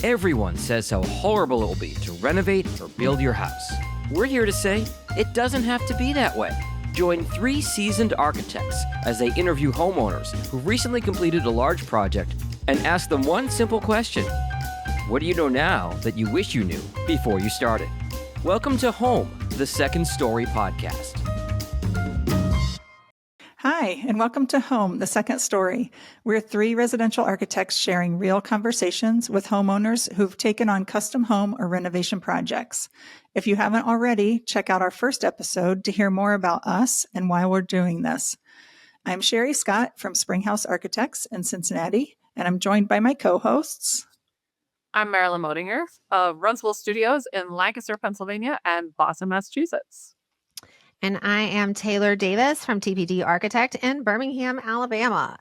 Everyone says how horrible it will be to renovate or build your house. We're here to say it doesn't have to be that way. Join 3 seasoned architects as they interview homeowners who recently completed a large project and ask them one simple question. What do you know now that you wish you knew before you started? Welcome to Home, the Second Story podcast. Hi, and welcome to Home, the Second Story. We're 3 residential architects sharing real conversations with homeowners who've taken on custom home or renovation projects. If you haven't already, check out our first episode to hear more about us and why we're doing this. I'm Sherry Scott from Springhouse Architects in Cincinnati, and I'm joined by my co-hosts. I'm Marilyn Modinger of Runsville Studios in Lancaster, Pennsylvania and Boston, Massachusetts. And I am Taylor Davis from TPD Architect in Birmingham, Alabama.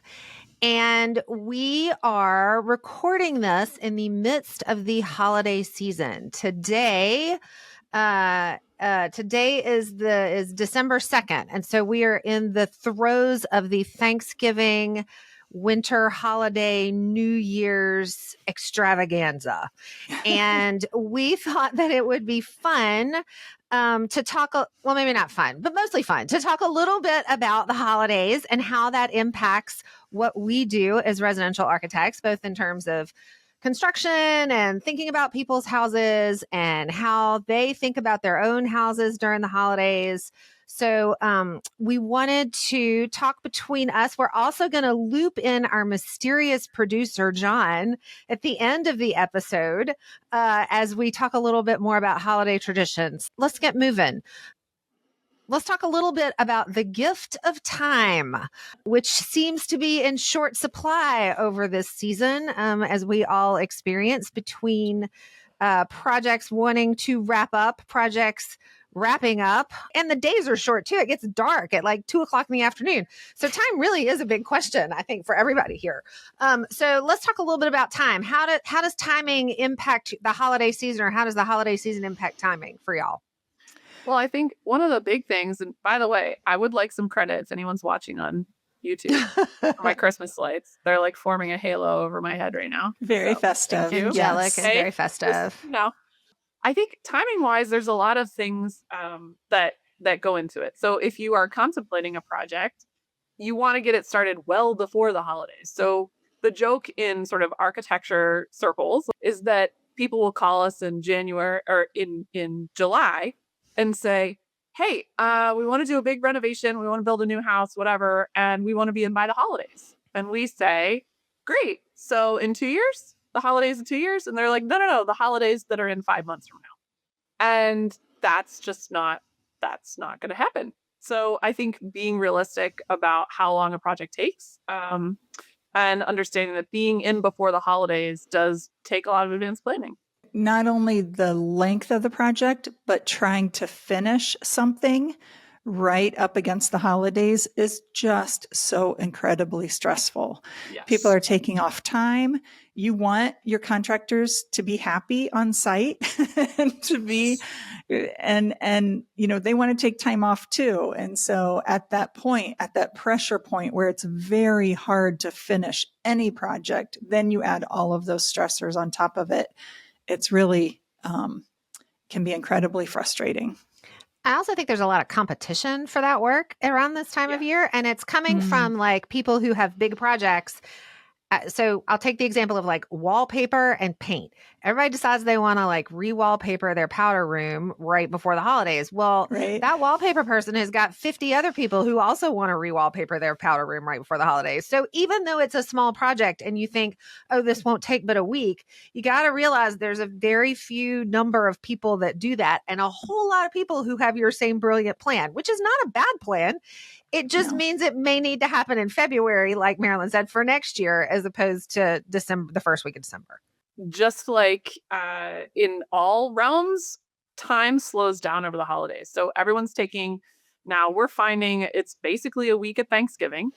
And we are recording this in the midst of the holiday season. Today is December 2nd. And so we are in the throes of the Thanksgiving, winter holiday, New Year's extravaganza. And we thought that it would be fun to talk, well, maybe not fun, but mostly fun, to talk a little bit about the holidays and how that impacts what we do as residential architects, both in terms of construction and thinking about people's houses and how they think about their own houses during the holidays. So we wanted to talk between us. We're also going to loop in our mysterious producer, John, at the end of the episode as we talk a little bit more about holiday traditions. Let's get moving. Let's talk a little bit about the gift of time, which seems to be in short supply over this season, as we all experience between projects wanting to wrap up, projects wrapping up, and the days are short too. It gets dark at like 2:00 in the afternoon. So time really is a big question, I think, for everybody here. So let's talk a little bit about time. How does timing impact the holiday season, or how does the holiday season impact timing for y'all? Well, I think one of the big things, and by the way, I would like some credit if anyone's watching on YouTube for my Christmas lights. They're like forming a halo over my head right now. Very festive. Angelic and very festive. No. I think timing wise, there's a lot of things that go into it. So if you are contemplating a project, you want to get it started well before the holidays. So the joke in sort of architecture circles is that people will call us in January or in July and say, hey, we want to do a big renovation. We want to build a new house, whatever. And we want to be in by the holidays. And we say, great. So in 2 years? The holidays in 2 years? And they're like, no, the holidays that are in 5 months from now. And that's not going to happen. So I think being realistic about how long a project takes, and understanding that being in before the holidays does take a lot of advanced planning. Not only the length of the project, but trying to finish something right up against the holidays is just so incredibly stressful. Yes. People are taking off time. You want your contractors to be happy on site and to be, and, you know, they want to take time off too. And so at that point, at that pressure point where it's very hard to finish any project, then you add all of those stressors on top of it. It's really, can be incredibly frustrating. I also think there's a lot of competition for that work around this time of year. And it's coming from like people who have big projects. So I'll take the example of like wallpaper and paint. Everybody decides they want to like re-wallpaper their powder room right before the holidays. Well, that wallpaper person has got 50 other people who also want to re-wallpaper their powder room right before the holidays. So even though it's a small project and you think, oh, this won't take but a week, you got to realize there's a very few number of people that do that and a whole lot of people who have your same brilliant plan, which is not a bad plan. It just means it may need to happen in February, like Marilyn said, for next year, as opposed to December, the first week of December. Just like in all realms, time slows down over the holidays. So everyone's now we're finding it's basically a week at Thanksgiving.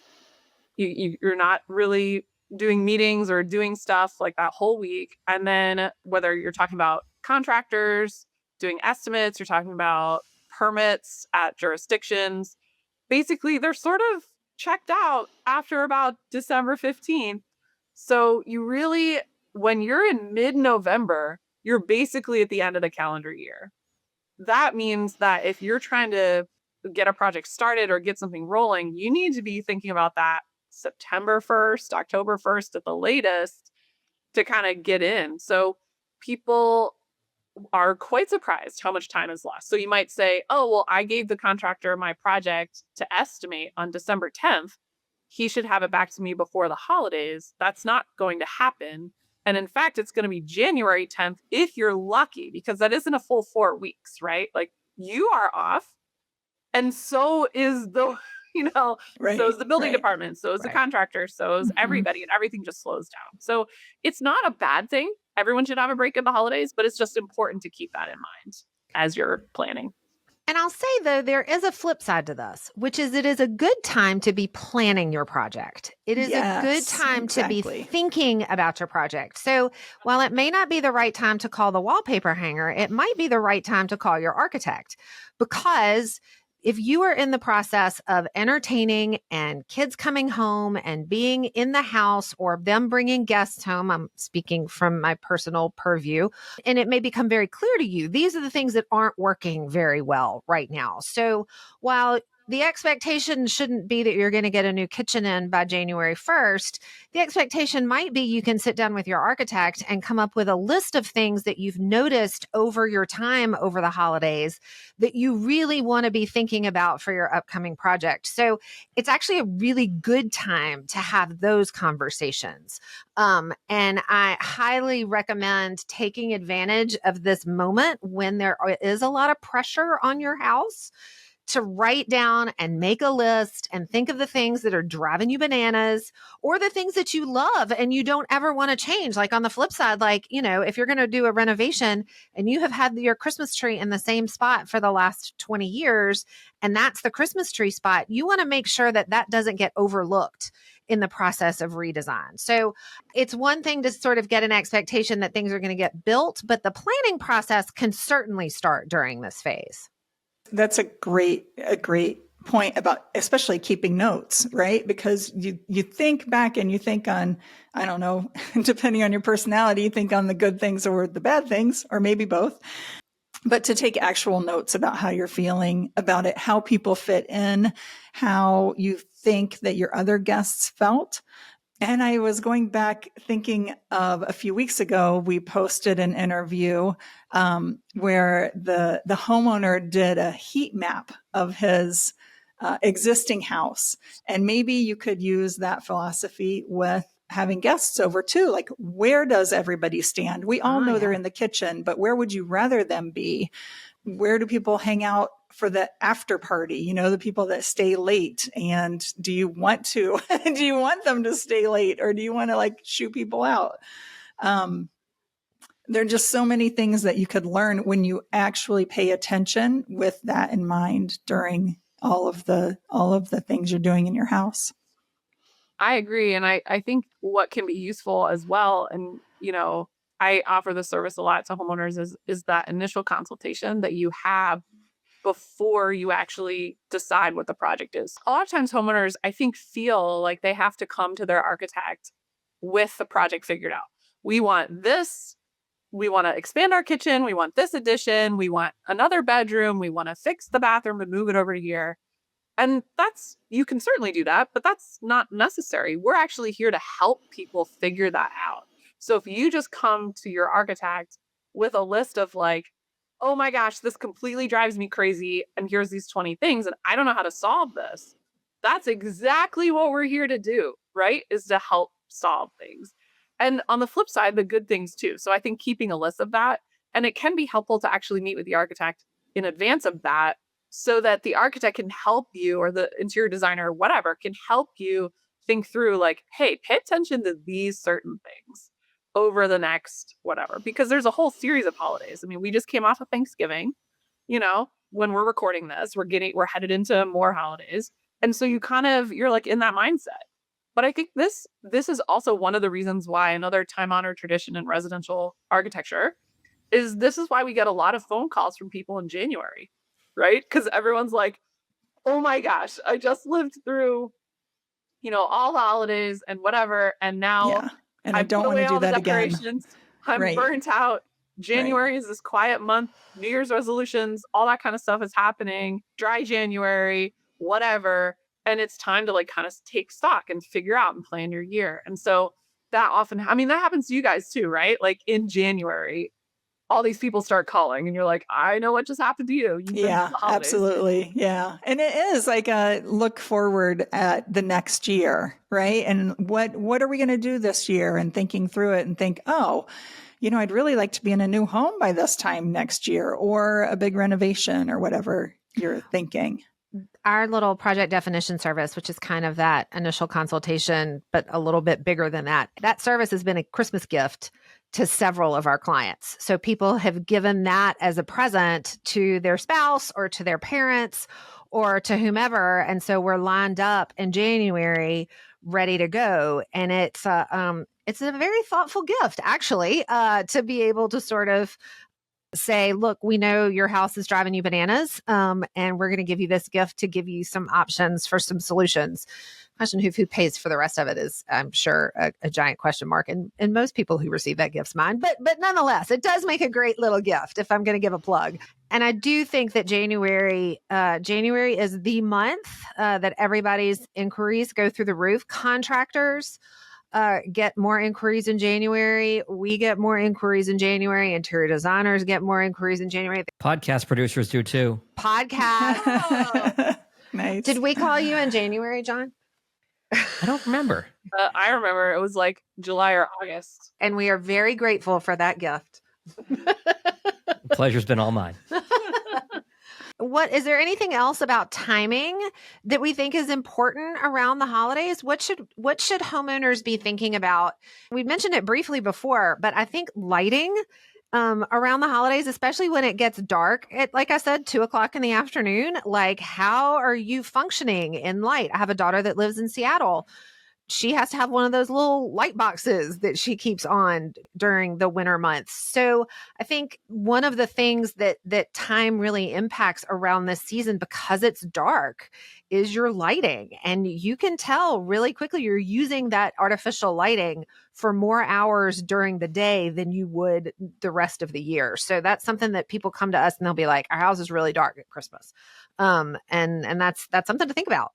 You're not really doing meetings or doing stuff like that whole week. And then whether you're talking about contractors, doing estimates, you're talking about permits at jurisdictions, basically they're sort of checked out after about December 15th. So you really when you're in mid-November, you're basically at the end of the calendar year. That means that if you're trying to get a project started or get something rolling, you need to be thinking about that September 1st, October 1st at the latest to kind of get in. So people are quite surprised how much time is lost. So you might say, oh, well, I gave the contractor my project to estimate on December 10th. He should have it back to me before the holidays. That's not going to happen. And in fact, it's going to be January 10th if you're lucky, because that isn't a full 4 weeks, right? Like you are off. And so is the, so is the building department, so is the contractor, so is everybody, and everything just slows down. So it's not a bad thing. Everyone should have a break in the holidays, but it's just important to keep that in mind as you're planning. And I'll say, though, there is a flip side to this, which is it is a good time to be planning your project. It is a good time to be thinking about your project. So while it may not be the right time to call the wallpaper hanger, it might be the right time to call your architect, because if you are in the process of entertaining and kids coming home and being in the house or them bringing guests home, I'm speaking from my personal purview, and it may become very clear to you, these are the things that aren't working very well right now. So while the expectation shouldn't be that you're going to get a new kitchen in by January 1st. The expectation might be you can sit down with your architect and come up with a list of things that you've noticed over your time over the holidays that you really want to be thinking about for your upcoming project. So it's actually a really good time to have those conversations. And I highly recommend taking advantage of this moment when there is a lot of pressure on your house to write down and make a list and think of the things that are driving you bananas or the things that you love and you don't ever want to change. Like on the flip side, like, if you're going to do a renovation and you have had your Christmas tree in the same spot for the last 20 years, and that's the Christmas tree spot, you want to make sure that that doesn't get overlooked in the process of redesign. So it's one thing to sort of get an expectation that things are going to get built, but the planning process can certainly start during this phase. That's a great point about especially keeping notes, right? Because you think back and you think on, I don't know, depending on your personality, you think on the good things or the bad things, or maybe both. But to take actual notes about how you're feeling about it, how people fit in, how you think that your other guests felt. And I was going back thinking of a few weeks ago, we posted an interview where the homeowner did a heat map of his existing house. And maybe you could use that philosophy with having guests over too. Like, where does everybody stand? We all know they're in the kitchen, but where would you rather them be? Where do people hang out for the after party? The people that stay late. And do you want them to stay late, or do you want to shoo people out? There are just so many things that you could learn when you actually pay attention with that in mind during all of the things you're doing in your house. I agree. And I think what can be useful as well, and I offer the service a lot to homeowners, is that initial consultation that you have before you actually decide what the project is. A lot of times homeowners, I think, feel like they have to come to their architect with the project figured out. We want this. We want to expand our kitchen. We want this addition. We want another bedroom. We want to fix the bathroom and move it over here. And you can certainly do that, but that's not necessary. We're actually here to help people figure that out. So if you just come to your architect with a list of oh my gosh, this completely drives me crazy, and here's these 20 things, and I don't know how to solve this, that's exactly what we're here to do, right? Is to help solve things. And on the flip side, the good things too. So I think keeping a list of that, and it can be helpful to actually meet with the architect in advance of that, so that the architect can help you, or the interior designer, or whatever, can help you think through hey, pay attention to these certain things over the next whatever, because there's a whole series of holidays. I mean, we just came off of Thanksgiving, when we're recording this, we're headed into more holidays. And so you're in that mindset. But I think this is also one of the reasons why another time-honored tradition in residential architecture is this is why we get a lot of phone calls from people in January, right? Because everyone's like, oh my gosh, I just lived through, all the holidays and whatever. And now And I don't put want away to do all the that again. decorations. I'm Right. burnt out. January is this quiet month. New Year's resolutions, all that kind of stuff is happening. Dry January, whatever. And it's time to like kind of take stock and figure out and plan your year. And so that often, I mean, that happens to you guys too, right? Like in January, all these people start calling and you're like, I know what just happened to you. You've been Yeah, through the holidays. absolutely. Yeah. And it is like a look forward at the next year, right? And what are we going to do this year, and thinking through it and think, oh, I'd really like to be in a new home by this time next year, or a big renovation, or whatever you're thinking. Our little project definition service, which is kind of that initial consultation, but a little bit bigger than that. That service has been a Christmas gift to several of our clients. So people have given that as a present to their spouse or to their parents or to whomever. And so we're lined up in January, ready to go. And it's a very thoughtful gift, actually, to be able to sort of say, look, we know your house is driving you bananas, and we're going to give you this gift to give you some options for some solutions. Question who pays for the rest of it is, I'm sure, a giant question mark. And most people who receive that gift's mine. But nonetheless, it does make a great little gift if I'm going to give a plug. And I do think that January is the month that everybody's inquiries go through the roof. Contractors get more inquiries in January. We get more inquiries in January. Interior designers get more inquiries in January. Podcast producers do too. Podcast. Nice. Did we call you in January, John? I don't remember. I remember it was like July or August. And we are very grateful for that gift. Pleasure's been all mine. Is there anything else about timing that we think is important around the holidays? What should homeowners be thinking about? We mentioned it briefly before, but I think lighting around the holidays, especially when it gets dark at, like I said, 2:00 in the afternoon, like how are you functioning in light? I have a daughter that lives in Seattle. She has to have one of those little light boxes that she keeps on during the winter months. So I think one of the things that time really impacts around this season, because it's dark, is your lighting. And you can tell really quickly you're using that artificial lighting for more hours during the day than you would the rest of the year. So that's something that people come to us and they'll be like, our house is really dark at Christmas. And that's something to think about.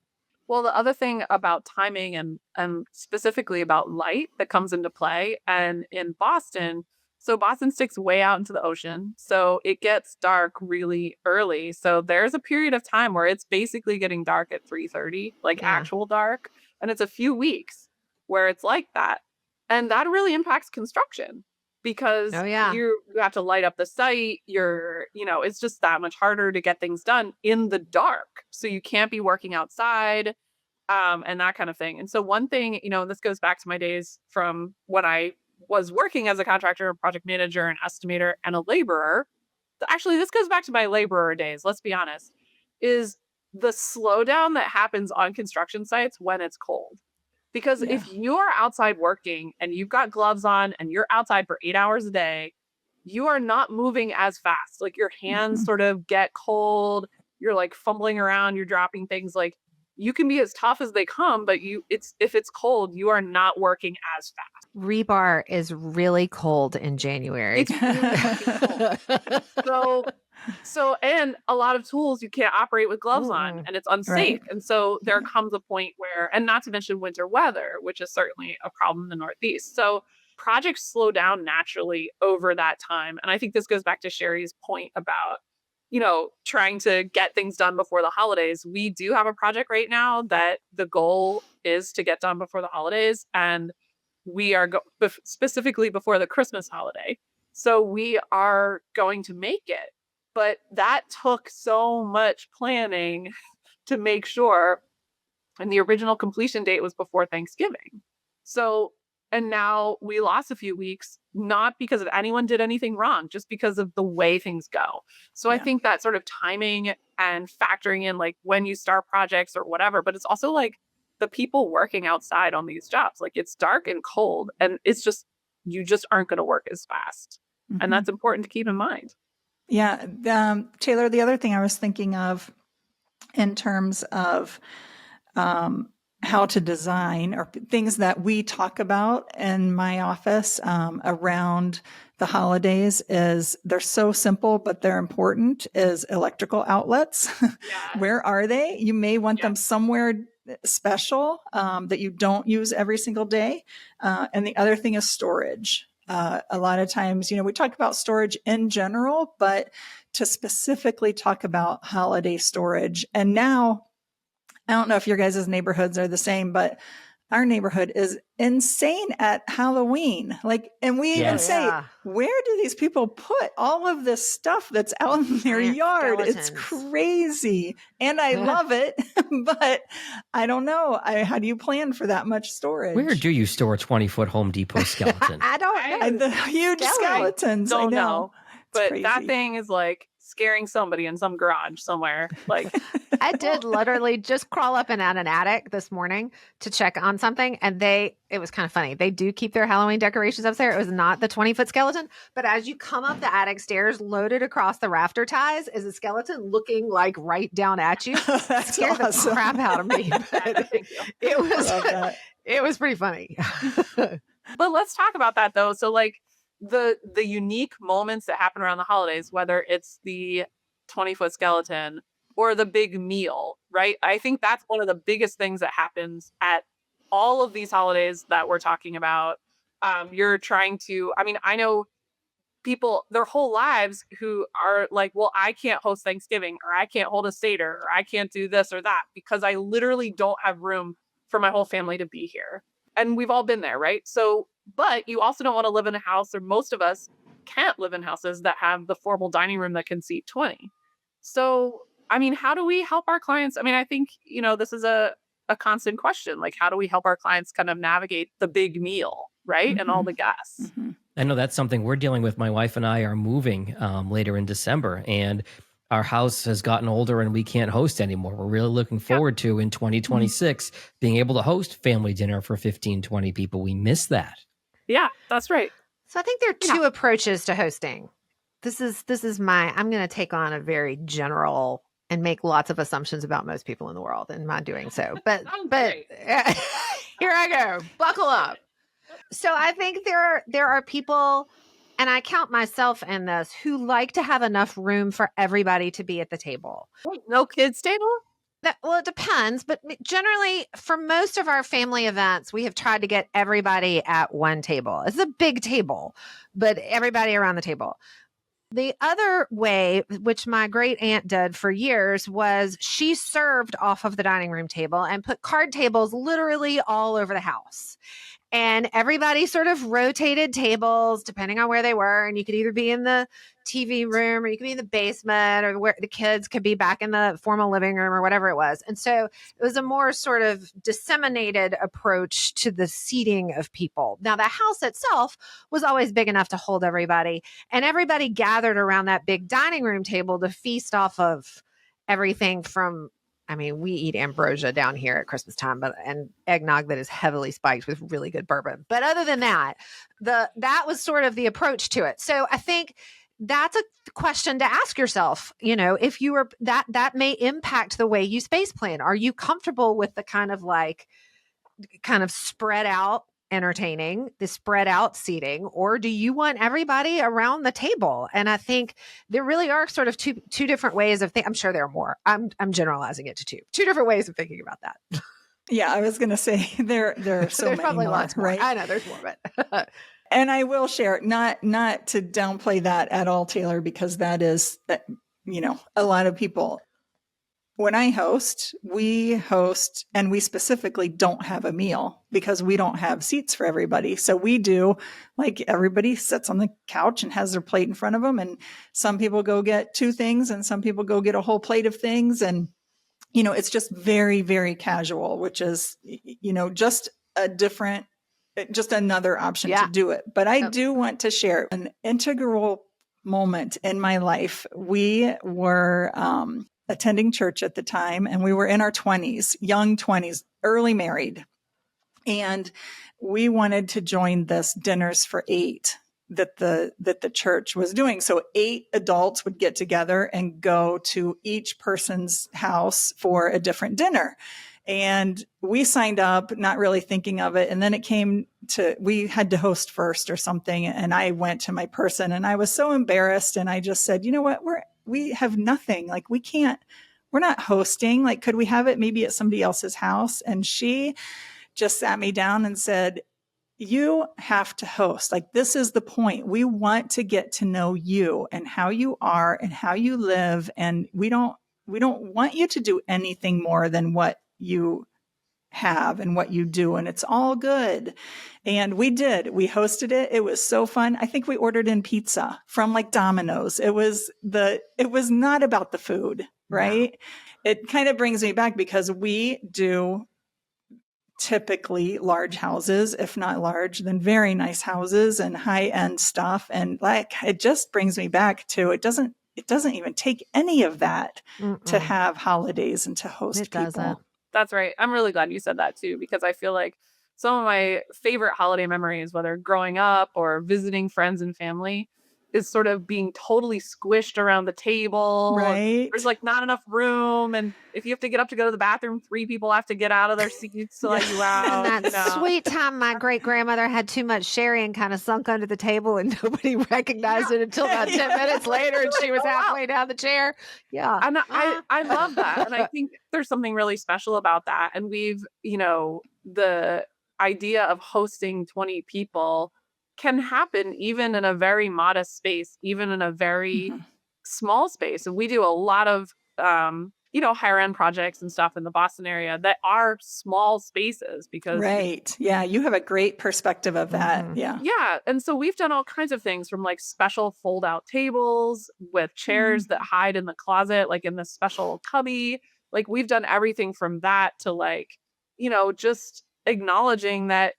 Well, the other thing about timing and specifically about light that comes into play, and in Boston, so Boston sticks way out into the ocean, so it gets dark really early. So there's a period of time where it's basically getting dark at 3:30, like actual dark, and it's a few weeks where it's like that. And that really impacts construction because you have to light up the site. It's just that much harder to get things done in the dark. So you can't be working outside, and that kind of thing. And so one thing, this goes back to my days from when I was working as a contractor, a project manager, an estimator, and a laborer. Actually, this goes back to my laborer days, let's be honest, is the slowdown that happens on construction sites when it's cold. Because if you're outside working and you've got gloves on and you're outside for 8 hours a day, you are not moving as fast. Like your hands sort of get cold. You're like fumbling around. You're dropping things. Like you can be as tough as they come, but if it's cold, you are not working as fast. Rebar is really cold in January. It's really fucking cold. So, and a lot of tools you can't operate with gloves on, and it's unsafe. Right. And so there comes a point where, and not to mention winter weather, which is certainly a problem in the Northeast. So projects slow down naturally over that time. And I think this goes back to Sherry's point about, trying to get things done before the holidays. We do have a project right now that the goal is to get done before the holidays. And we are specifically before the Christmas holiday. So we are going to make it. But that took so much planning to make sure. And the original completion date was before Thanksgiving. So, and now we lost a few weeks, not because of anyone did anything wrong, just because of the way things go. So I think that sort of timing and factoring in like when you start projects or whatever, but it's also like the people working outside on these jobs. Like it's dark and cold and it's just, you just aren't going to work as fast. And that's important to keep in mind. Yeah. Taylor, the other thing I was thinking of in terms of how to design or things that we talk about in my office around the holidays is they're so simple, but they're important is electrical outlets. Yeah. Where are they? You may want Yeah. them somewhere special that you don't use every single day. And the other thing is storage. A lot of times, we talk about storage in general, but to specifically talk about holiday storage. And now, I don't know if your guys' neighborhoods are the same, but our neighborhood is insane at Halloween. And we even Yes. say, Yeah. where do these people put all of this stuff that's out in their Giant yard? It's skeletons. crazy. And I love it, but I don't know. How do you plan for that much storage? Where do you store a 20-foot Home Depot skeleton? I don't know. And the huge skeletons. I Don't know. know. It's But crazy. that thing is scaring somebody in some garage somewhere. I did literally just crawl up and out an attic this morning to check on something. And it was kind of funny. They do keep their Halloween decorations up there. It was not the 20-foot skeleton, but as you come up the attic stairs, loaded across the rafter ties is a skeleton looking right down at you. That's Scared awesome. the crap out of me. But Thank you. it was pretty funny. But let's talk about that though. So the unique moments that happen around the holidays, whether it's the 20-foot skeleton or the big meal, right? I think that's one of the biggest things that happens at all of these holidays that we're talking about. You're trying to, I know people their whole lives who are well, I can't host Thanksgiving, or I can't hold a Seder, or I can't do this or that because I literally don't have room for my whole family to be here. And we've all been there, right? So, but you also don't want to live in a house, or most of us can't live in houses that have the formal dining room that can seat 20. So, how do we help our clients? I think, this is a constant question. How do we help our clients kind of navigate the big meal, right? Mm-hmm. And all the guests. Mm-hmm. I know that's something we're dealing with. My wife and I are moving later in December, and our house has gotten older and we can't host anymore. We're really looking forward to in 2026 being able to host family dinner for 15, 20 people. We miss that. Yeah, that's right. So I think there are two approaches to hosting. This is I'm going to take on a very general and make lots of assumptions about most people in the world in my doing so. But here I go. Buckle up. So I think there are people, and I count myself in this, who like to have enough room for everybody to be at the table. No kids table? It depends, but generally for most of our family events, we have tried to get everybody at one table. It's a big table, but everybody around the table. The other way, which my great aunt did for years, was she served off of the dining room table and put card tables literally all over the house. And everybody sort of rotated tables depending on where they were. And you could either be in the TV room, or you could be in the basement, or where the kids could be back in the formal living room, or whatever it was. And so it was a more sort of disseminated approach to the seating of people. Now, the house itself was always big enough to hold everybody, and everybody gathered around that big dining room table to feast off of everything from, we eat ambrosia down here at Christmas time, and eggnog that is heavily spiked with really good bourbon. But other than that, that was sort of the approach to it. So I think that's a question to ask yourself. If you were that may impact the way you space plan. Are you comfortable with the kind of spread out entertaining, the spread out seating, or do you want everybody around the table? And I think there really are sort of two different ways of thinking. I'm sure there are more. I'm generalizing it to two different ways of thinking about that. Yeah, I was going to say there are so there's many probably more, lots more. right? I know there's more, but and I will share, not to downplay that at all, Taylor, because that is a lot of people. When I host, and we specifically don't have a meal because we don't have seats for everybody. So we do, everybody sits on the couch and has their plate in front of them. And some people go get two things and some people go get a whole plate of things. And, it's just very, very casual, which is, just another option to do it. But I do want to share an integral moment in my life. We were, attending church at the time, and we were in our 20s, young 20s, early married. And we wanted to join this dinners for 8 that the church was doing. So 8 adults would get together and go to each person's house for a different dinner. And we signed up, not really thinking of it. And then it came to, we had to host first or something. And I went to my person and I was so embarrassed. And I just said, you know what, we have nothing. Like we're not hosting. Like, could we have it maybe at somebody else's house? And she just sat me down and said, you have to host. Like, this is the point. We want to get to know you and how you are and how you live. And we don't want you to do anything more than what you have and what you do. And it's all good. And we hosted it. It was so fun. I think we ordered in pizza from like Domino's. It was not about the food, right? No. It kind of brings me back because we do typically large houses, if not large, then very nice houses and high end stuff. And like, it just brings me back to, it doesn't even take any of that to have holidays and to host people. Doesn't. That's right. I'm really glad you said that too, because I feel like some of my favorite holiday memories, whether growing up or visiting friends and family, is sort of being totally squished around the table. Right. There's like not enough room. And if you have to get up to go to the bathroom, 3 people have to get out of their seats to let you out. And that sweet time my great grandmother had too much sherry and kind of sunk under the table and nobody recognized it until about 10 minutes later and she was halfway down the chair. Yeah. And I love that. And I think there's something really special about that. And we've, the idea of hosting 20 people can happen even in a very modest space, even in a very small space. And we do a lot of, higher end projects and stuff in the Boston area that are small spaces because. Right. Yeah. You have a great perspective of that. Yeah. Yeah. And so we've done all kinds of things from like special fold out tables with chairs that hide in the closet, like in the special cubby. Like we've done everything from that to like, just acknowledging that,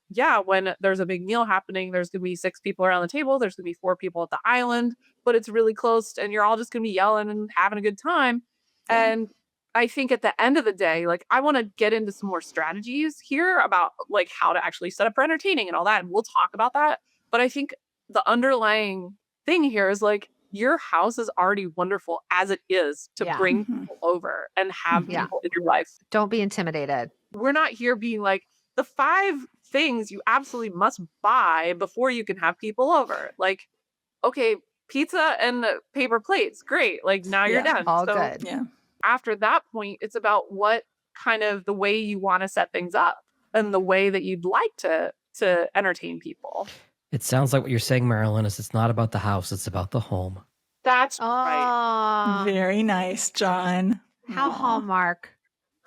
when there's a big meal happening, there's going to be 6 people around the table. There's going to be 4 people at the island, but it's really close and you're all just going to be yelling and having a good time. Yeah. And I think at the end of the day, like I want to get into some more strategies here about like how to actually set up for entertaining and all that. And we'll talk about that. But I think the underlying thing here is like your house is already wonderful as it is to bring people over and have people in your life. Don't be intimidated. We're not here being like, the 5 things you absolutely must buy before you can have people over. Like, okay, pizza and paper plates. Great. Like now you're done. All good. Yeah. After that point, it's about what kind of the way you want to set things up and the way that you'd like to entertain people. It sounds like what you're saying, Marilyn, is it's not about the house. It's about the home. That's right. Very nice, John. How Hallmark.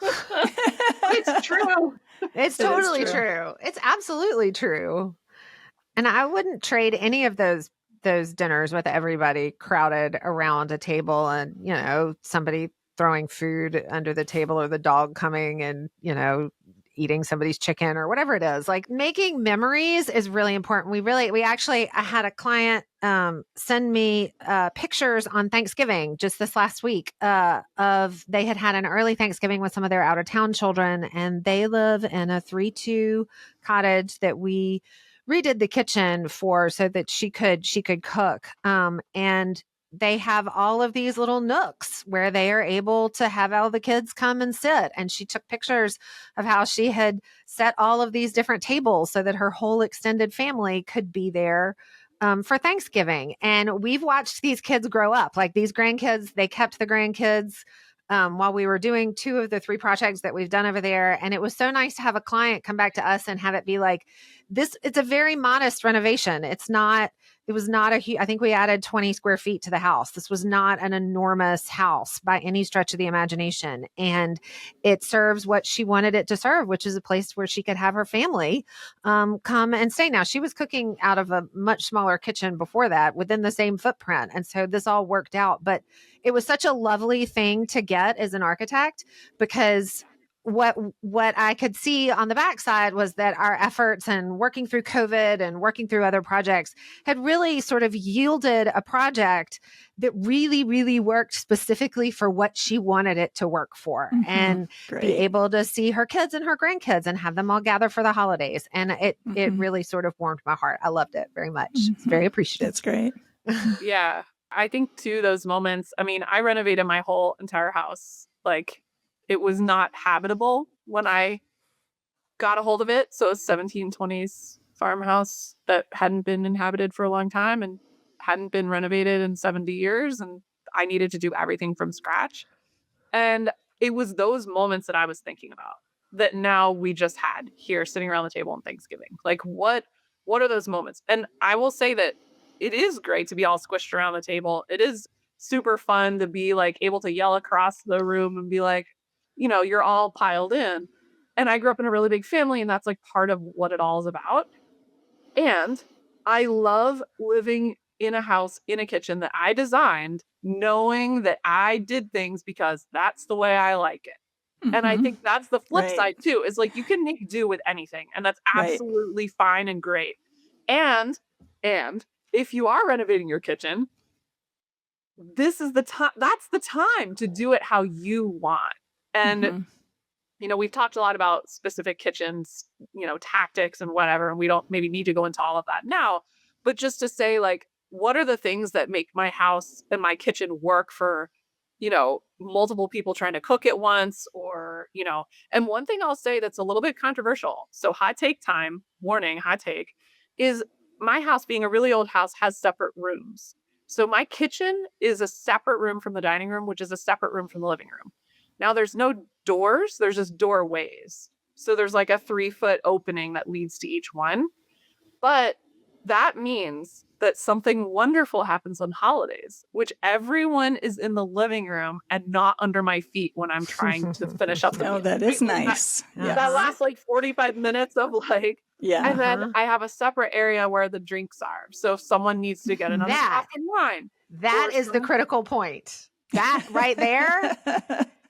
It's true. It's totally true. It's absolutely true. And I wouldn't trade any of those dinners with everybody crowded around a table and, somebody throwing food under the table or the dog coming and, eating somebody's chicken or whatever it is. Like making memories is really important. I had a client send me pictures on Thanksgiving just this last week of they had an early Thanksgiving with some of their out of town children, and they live in a 3-2 cottage that we redid the kitchen for so that she could cook. And they have all of these little nooks where they are able to have all the kids come and sit. And she took pictures of how she had set all of these different tables so that her whole extended family could be there for Thanksgiving. And we've watched these kids grow up. Like these grandkids, they kept the grandkids while we were doing 2 of the 3 projects that we've done over there. And it was so nice to have a client come back to us and have it be like, it's a very modest renovation. I think we added 20 square feet to the house. This was not an enormous house by any stretch of the imagination. And it serves what she wanted it to serve, which is a place where she could have her family come and stay. Now, she was cooking out of a much smaller kitchen before that within the same footprint. And so this all worked out. But it was such a lovely thing to get as an architect because what I could see on the backside was that our efforts and working through COVID and working through other projects had really sort of yielded a project that really, really worked specifically for what she wanted it to work for and be able to see her kids and her grandkids and have them all gather for the holidays. And it really sort of warmed my heart. I loved it very much. It's very appreciative. That's great. Yeah. I think too, those moments, I mean, I renovated my whole entire house. Like, it was not habitable when I got a hold of it. So it's 1720s farmhouse that hadn't been inhabited for a long time and hadn't been renovated in 70 years. And I needed to do everything from scratch. And it was those moments that I was thinking about that now we just had here sitting around the table on Thanksgiving. Like what are those moments? And I will say that it is great to be all squished around the table. It is super fun to be like able to yell across the room and be like, you're all piled in. And I grew up in a really big family, and that's like part of what it all is about. And I love living in a house, in a kitchen that I designed, knowing that I did things because that's the way I like it. And I think that's the flip Right. side too, is like you can make do with anything, and that's Right. absolutely fine and great. And if you are renovating your kitchen, this is the time, that's the time to do it how you want. And we've talked a lot about specific kitchens, tactics and whatever, and we don't maybe need to go into all of that now, but just to say, like, what are the things that make my house and my kitchen work for, multiple people trying to cook at once, or, and one thing I'll say that's a little bit controversial. So hot take time, warning, hot take, is my house, being a really old house, has separate rooms. So my kitchen is a separate room from the dining room, which is a separate room from the living room. Now there's no doors, there's just doorways. So there's like a 3-foot opening that leads to each one. But that means that something wonderful happens on holidays, which everyone is in the living room and not under my feet when I'm trying to finish up the meal. That is nice. That lasts like 45 minutes of like, Yeah. and then I have a separate area where the drinks are. So if someone needs to get another glass of wine. That is the critical point. That right there.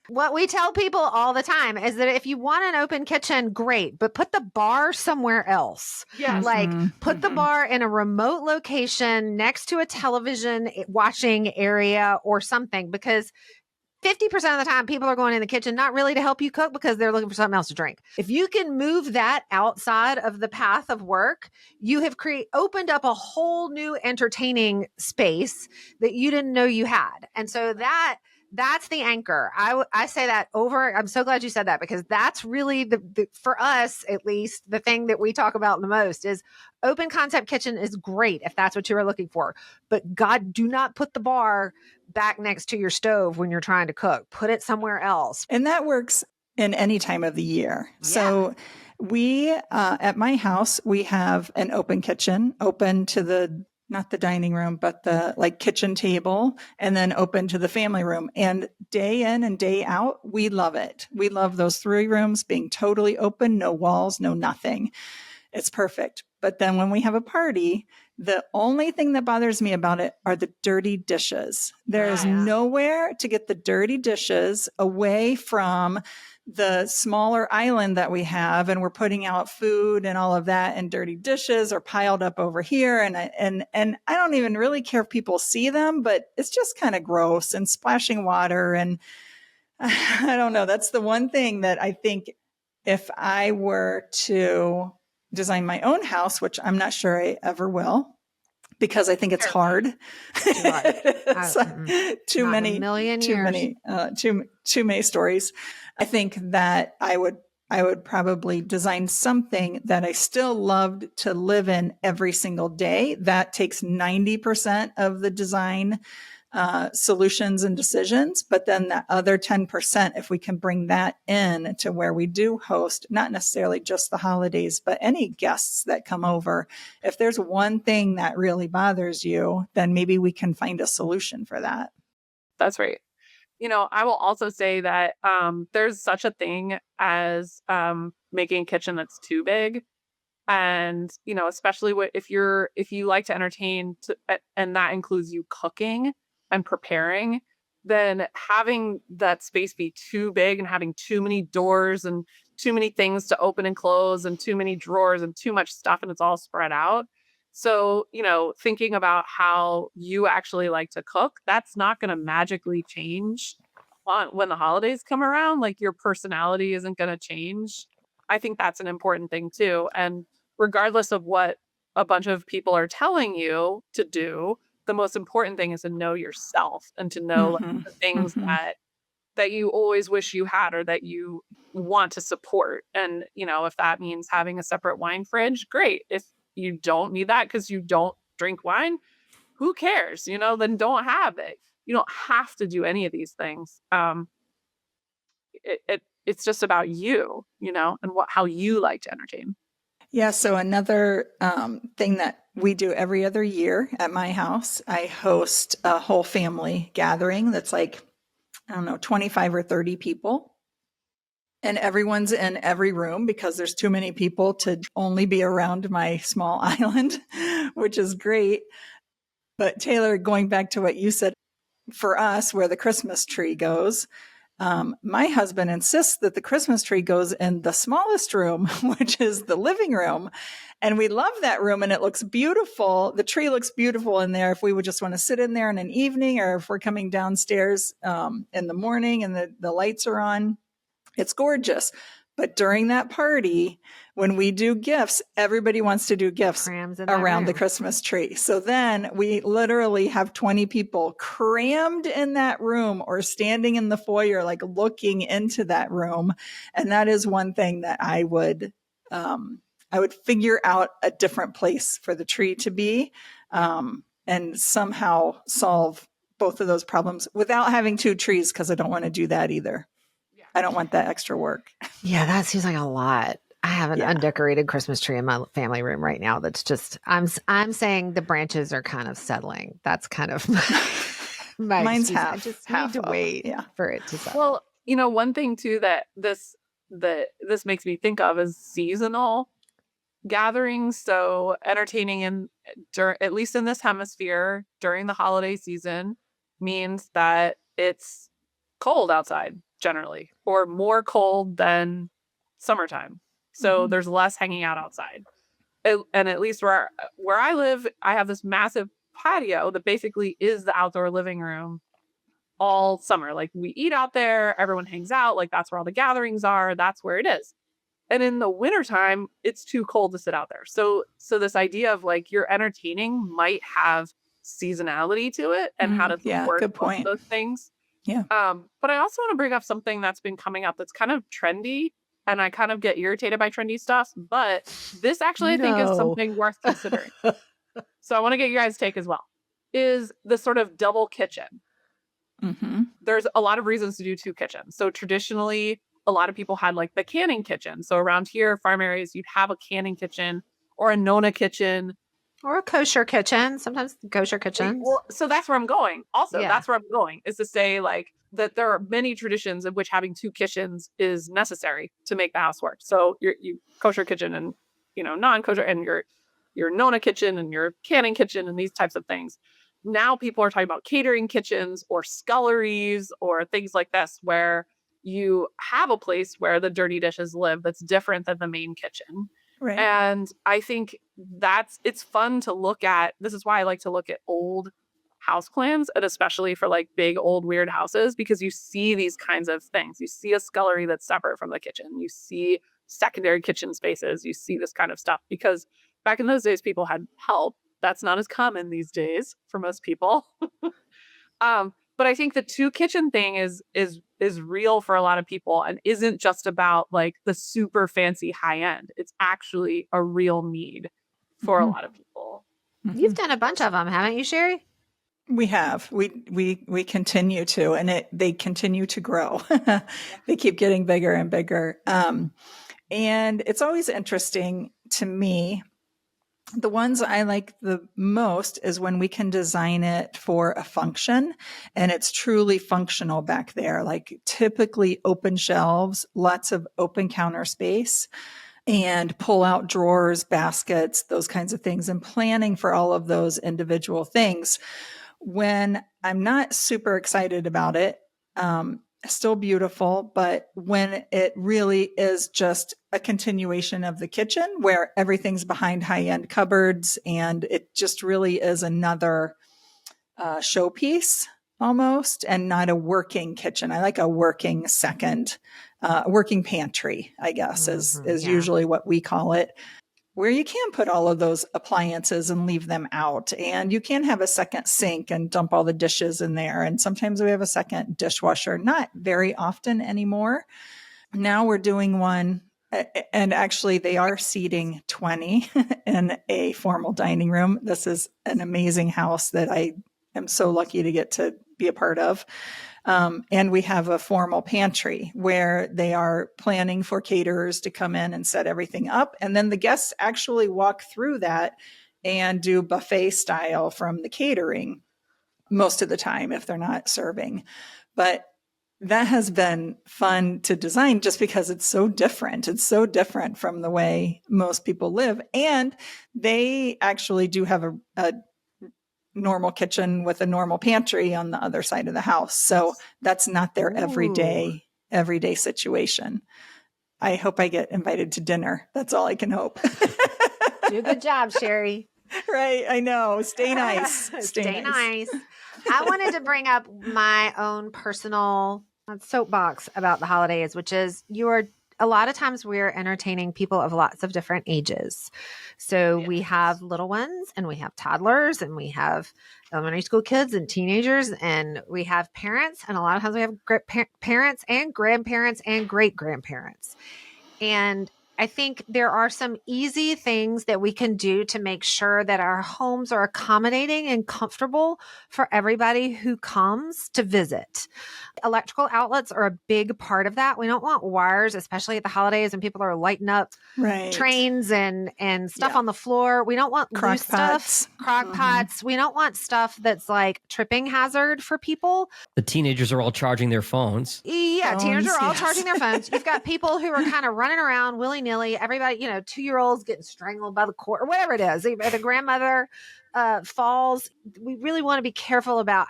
What we tell people all the time is that if you want an open kitchen, great, but put the bar somewhere else. Yes. Like put the bar in a remote location next to a television watching area or something, because 50% of the time people are going in the kitchen not really to help you cook because they're looking for something else to drink. If you can move that outside of the path of work, you have opened up a whole new entertaining space that you didn't know you had. And so that's the anchor. I say that over. I'm so glad you said that, because that's really the for us, at least, the thing that we talk about the most is open concept kitchen is great if that's what you are looking for. But God, do not put the bar back next to your stove when you're trying to cook. Put it somewhere else. And that works in any time of the year. Yeah. So we, at my house, we have an open kitchen, open to not the dining room, but the like kitchen table, and then open to the family room. And day in and day out, we love it. We love those 3 rooms being totally open, no walls, no nothing. It's perfect. But then when we have a party, the only thing that bothers me about it are the dirty dishes. There is nowhere to get the dirty dishes away from the smaller island that we have, and we're putting out food and all of that, and dirty dishes are piled up over here. And I don't even really care if people see them, but it's just kind of gross and splashing water. And I don't know. That's the one thing that I think if I were to design my own house, which I'm not sure I ever will, because I think it's hard. Too many stories. I think that I would probably design something that I still loved to live in every single day. That takes 90% of the design solutions and decisions. But then that other 10%, if we can bring that in to where we do host, not necessarily just the holidays, but any guests that come over, if there's one thing that really bothers you, then maybe we can find a solution for that. That's right. I will also say that there's such a thing as making a kitchen that's too big. And, especially if you like to entertain and that includes you cooking and preparing, then having that space be too big and having too many doors and too many things to open and close and too many drawers and too much stuff and it's all spread out. So, thinking about how you actually like to cook, that's not going to magically change when the holidays come around. Like your personality isn't going to change. I think that's an important thing too. And regardless of what a bunch of people are telling you to do, the most important thing is to know yourself and to know like, the things that that you always wish you had or that you want to support. And, if that means having a separate wine fridge, great. If you don't need that because you don't drink wine, who cares? Then don't have it. You don't have to do any of these things. It's just about you, and how you like to entertain. Yeah. So another thing that we do every other year at my house, I host a whole family gathering that's like, I don't know, 25 or 30 people. And everyone's in every room because there's too many people to only be around my small island, which is great. But Taylor, going back to what you said, for us, where the Christmas tree goes, my husband insists that the Christmas tree goes in the smallest room, which is the living room. And we love that room and it looks beautiful. The tree looks beautiful in there if we would just want to sit in there in an evening, or if we're coming downstairs in the morning and the lights are on. It's gorgeous. But during that party, when we do gifts, everybody wants to do gifts around the Christmas tree. So then we literally have 20 people crammed in that room or standing in the foyer, like looking into that room. And that is one thing that I would figure out a different place for the tree to be, and somehow solve both of those problems without having two trees, because I don't want to do that either. I don't want that extra work. Yeah, that seems like a lot. I have an undecorated Christmas tree in my family room right now. That's just, I'm saying the branches are kind of settling. That's kind of my Mine's excuse. half. I just half need to wait yeah. for it to settle. Well, one thing too that this makes me think of is seasonal gatherings. So entertaining at least in this hemisphere during the holiday season means that it's cold outside generally, or more cold than summertime. So there's less hanging out outside. And at least where I live, I have this massive patio that basically is the outdoor living room all summer. Like, we eat out there, everyone hangs out, like that's where all the gatherings are, that's where it is. And in the wintertime, it's too cold to sit out there. So this idea of like your entertaining might have seasonality to it, and how to work good point. those things. Yeah. But I also want to bring up something that's been coming up that's kind of trendy, and I kind of get irritated by trendy stuff, but this actually I think is something worth considering. So I want to get your guys' take as well. Is the sort of double kitchen. Mm-hmm. There's a lot of reasons to do two kitchens. So traditionally, a lot of people had like the canning kitchen. So around here, farm areas, you'd have a canning kitchen or a Nona kitchen. Or a kosher kitchen. Sometimes kosher kitchens. Well, so that's where I'm going. Also, that's where I'm going, is to say like that there are many traditions in which having two kitchens is necessary to make the house work. So your kosher kitchen and non-kosher, and your Nona kitchen and your canning kitchen and these types of things. Now people are talking about catering kitchens or sculleries or things like this, where you have a place where the dirty dishes live that's different than the main kitchen. Right. And I think it's fun to look at. This is why I like to look at old house plans, and especially for like big old weird houses, because you see these kinds of things. You see a scullery that's separate from the kitchen. You see secondary kitchen spaces. You see this kind of stuff, because back in those days, people had help. That's not as common these days for most people. But I think the two kitchen thing is real for a lot of people, and isn't just about like the super fancy high end. It's actually a real need for a lot of people. Mm-hmm. You've done a bunch of them, haven't you, Sherry? We have. We continue to, and they continue to grow. They keep getting bigger and bigger. And it's always interesting to me. The ones I like the most is when we can design it for a function and it's truly functional back there, like typically open shelves, lots of open counter space, and pull out drawers, baskets, those kinds of things, and planning for all of those individual things. When I'm not super excited about it, still beautiful, but when it really is just a continuation of the kitchen where everything's behind high-end cupboards and it just really is another showpiece almost, and not a working kitchen. I like a working second, working pantry, I guess, is usually what we call it. where you can put all of those appliances and leave them out. And you can have a second sink and dump all the dishes in there. And sometimes we have a second dishwasher, not very often anymore. Now we're doing one, and actually they are seating 20 in a formal dining room. This is an amazing house that I am so lucky to get to be a part of. And we have a formal pantry where they are planning for caterers to come in and set everything up. And then the guests actually walk through that and do buffet style from the catering most of the time if they're not serving. But that has been fun to design just because it's so different. It's so different from the way most people live. And they actually do have a normal kitchen with a normal pantry on the other side of the house. So that's not their everyday situation. I hope I get invited to dinner. That's all I can hope. Do a good job, Sherry. Right. I know. Stay nice. Stay nice. I wanted to bring up my own personal soapbox about the holidays, which is a lot of times we're entertaining people of lots of different ages. So we have little ones and we have toddlers and we have elementary school kids and teenagers and we have parents. And a lot of times we have parents and grandparents and great grandparents. And I think there are some easy things that we can do to make sure that our homes are accommodating and comfortable for everybody who comes to visit. Electrical outlets are a big part of that. We don't want wires, especially at the holidays when people are lighting up trains and stuff on the floor. We don't want crock loose pots. stuff, crock pots. We don't want stuff that's like tripping hazard for people. The teenagers are all charging their phones. Yeah, teenagers are all yes. charging their phones. You've got people who are kind of running around willy-nilly. Everybody, 2-year-olds getting strangled by the cord or whatever it is. The grandmother falls. We really want to be careful about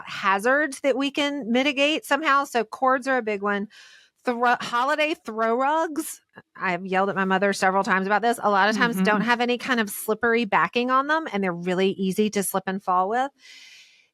hazards that we can mitigate somehow. So cords are a big one. Holiday throw rugs. I've yelled at my mother several times about this. A lot of times don't have any kind of slippery backing on them, and they're really easy to slip and fall with.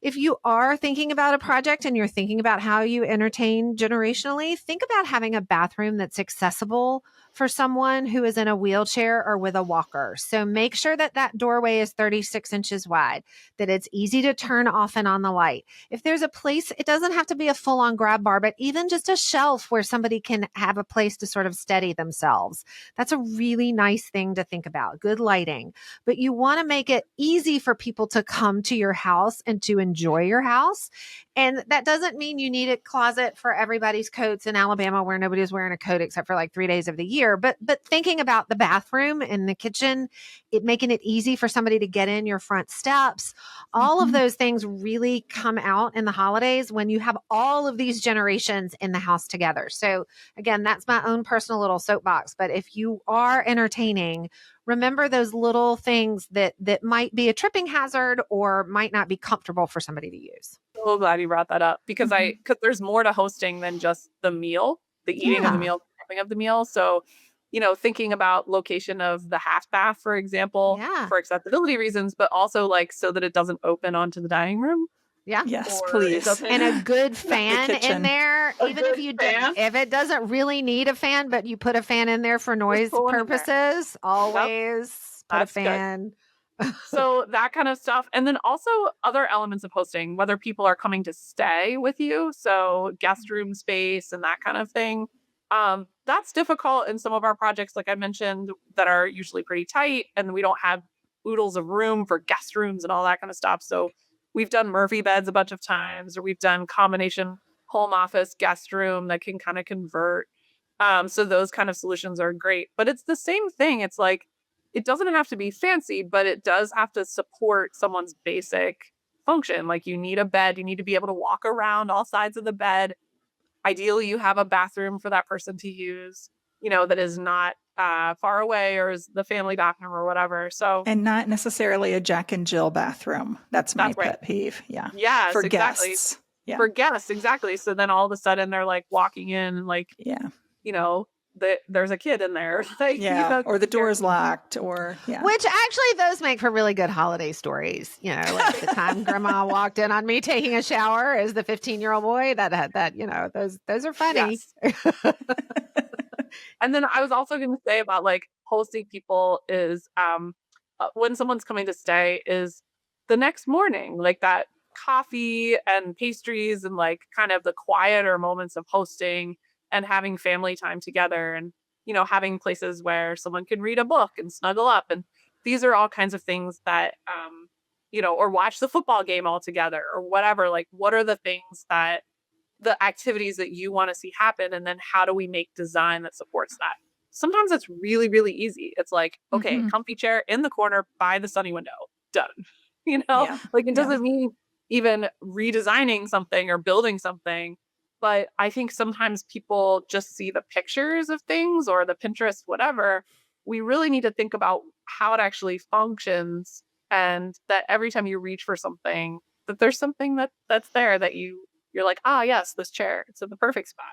If you are thinking about a project and you're thinking about how you entertain generationally, think about having a bathroom that's accessible for someone who is in a wheelchair or with a walker. So make sure that that doorway is 36 inches wide, that it's easy to turn off and on the light. If there's a place, it doesn't have to be a full-on grab bar, but even just a shelf where somebody can have a place to sort of steady themselves. That's a really nice thing to think about. Good lighting. But you want to make it easy for people to come to your house and to enjoy your house. And that doesn't mean you need a closet for everybody's coats in Alabama where nobody's wearing a coat except for like 3 days of the year. But thinking about the bathroom and the kitchen, making it easy for somebody to get in your front steps, all of those things really come out in the holidays when you have all of these generations in the house together. So again, that's my own personal little soapbox. But if you are entertaining, remember those little things that might be a tripping hazard or might not be comfortable for somebody to use. So glad you brought that up because there's more to hosting than just the meal, the eating of the meal, the prepping of the meal. So, thinking about location of the half bath, for example, for accessibility reasons, but also like so that it doesn't open onto the dining room. Yeah. Yes, please. And a good fan in there. Even if if it doesn't really need a fan, but you put a fan in there for noise purposes, always put a fan. So that kind of stuff. And then also other elements of hosting, whether people are coming to stay with you. So guest room space and that kind of thing. That's difficult in some of our projects, like I mentioned, that are usually pretty tight. And we don't have oodles of room for guest rooms and all that kind of stuff. So we've done Murphy beds a bunch of times, or we've done combination home office guest room that can kind of convert. So those kind of solutions are great. But it's the same thing. It's like, it doesn't have to be fancy, but it does have to support someone's basic function. Like you need a bed, you need to be able to walk around all sides of the bed. Ideally, you have a bathroom for that person to use, that is not far away or is the family bathroom or whatever. So, and not necessarily a Jack and Jill bathroom. That's my pet peeve. Yeah. Yes, for exactly. guests. Yeah. For guests, exactly. So then all of a sudden they're like walking in and like, there's a kid in there. Like, or the door's locked or, Which actually those make for really good holiday stories. Like the time grandma walked in on me taking a shower as the 15-year-old boy those are funny. Yes. And then I was also going to say about like hosting people is when someone's coming to stay is the next morning, like that coffee and pastries and like kind of the quieter moments of hosting and having family time together and, having places where someone can read a book and snuggle up. And these are all kinds of things that, or watch the football game all together or whatever. Like, what are the things that the activities that you want to see happen? And then how do we make design that supports that? Sometimes it's really, really easy. It's like, okay, comfy chair in the corner by the sunny window, done. Yeah. Like it doesn't mean even redesigning something or building something. But I think sometimes people just see the pictures of things or the Pinterest, whatever. We really need to think about how it actually functions and that every time you reach for something, that there's something that's there that you're like, yes, this chair, it's in the perfect spot.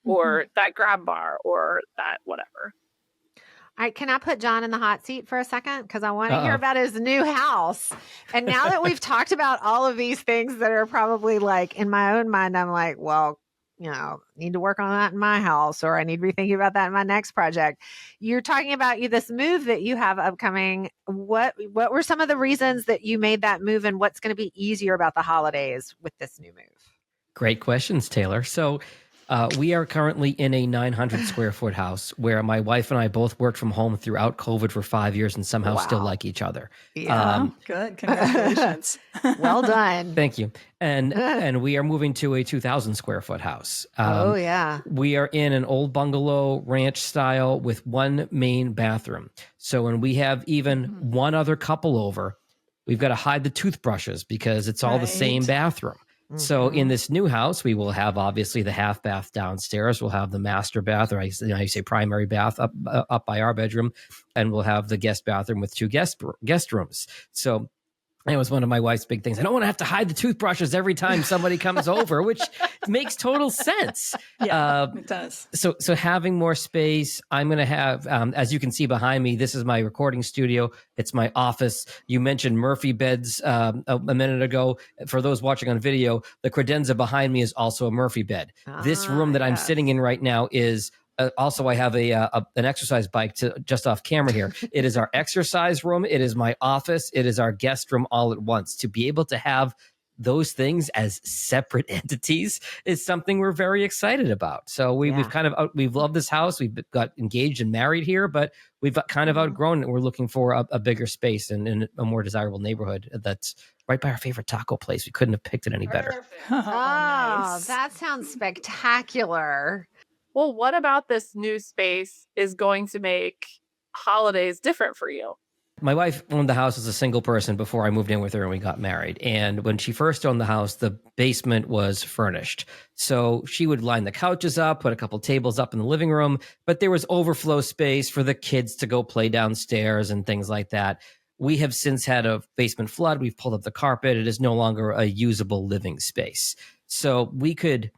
Or that grab bar or that whatever. All right, can I put John in the hot seat for a second? Because I want to hear about his new house. And now that we've talked about all of these things that are probably like in my own mind, I'm like, well, need to work on that in my house, or I need to be thinking about that in my next project. You're talking about this move that you have upcoming. What were some of the reasons that you made that move, and what's going to be easier about the holidays with this new move? Great questions, Taylor. So we are currently in a 900 square foot house where my wife and I both worked from home throughout COVID for 5 years and somehow still like each other. Yeah. Good. Congratulations. Well done. Thank you. And we are moving to a 2,000 square foot house. Oh, yeah. We are in an old bungalow ranch style with one main bathroom. So when we have even one other couple over, we've got to hide the toothbrushes because it's all the same bathroom. So in this new house, we will have obviously the half bath downstairs. We'll have the master bath, or I say primary bath up by our bedroom, and we'll have the guest bathroom with two guest rooms. So that was one of my wife's big things. I don't want to have to hide the toothbrushes every time somebody comes over, which makes total sense. Yeah, it does. So having more space, I'm going to have, as you can see behind me, this is my recording studio. It's my office. You mentioned Murphy beds a minute ago. For those watching on video, the credenza behind me is also a Murphy bed. This room that I'm sitting in right now is also, I have an exercise bike just off camera here. It is our exercise room. It is my office. It is our guest room all at once. To be able to have those things as separate entities is something we're very excited about. So we've we've loved this house. We've got engaged and married here, but we've kind of outgrown it. We're looking for a bigger space and in a more desirable neighborhood that's right by our favorite taco place. We couldn't have picked it any better. Nice. That sounds spectacular. Well, what about this new space is going to make holidays different for you? My wife owned the house as a single person before I moved in with her and we got married. And when she first owned the house, the basement was furnished. So she would line the couches up, put a couple tables up in the living room, but there was overflow space for the kids to go play downstairs and things like that. We have since had a basement flood. We've pulled up the carpet. It is no longer a usable living space. So we could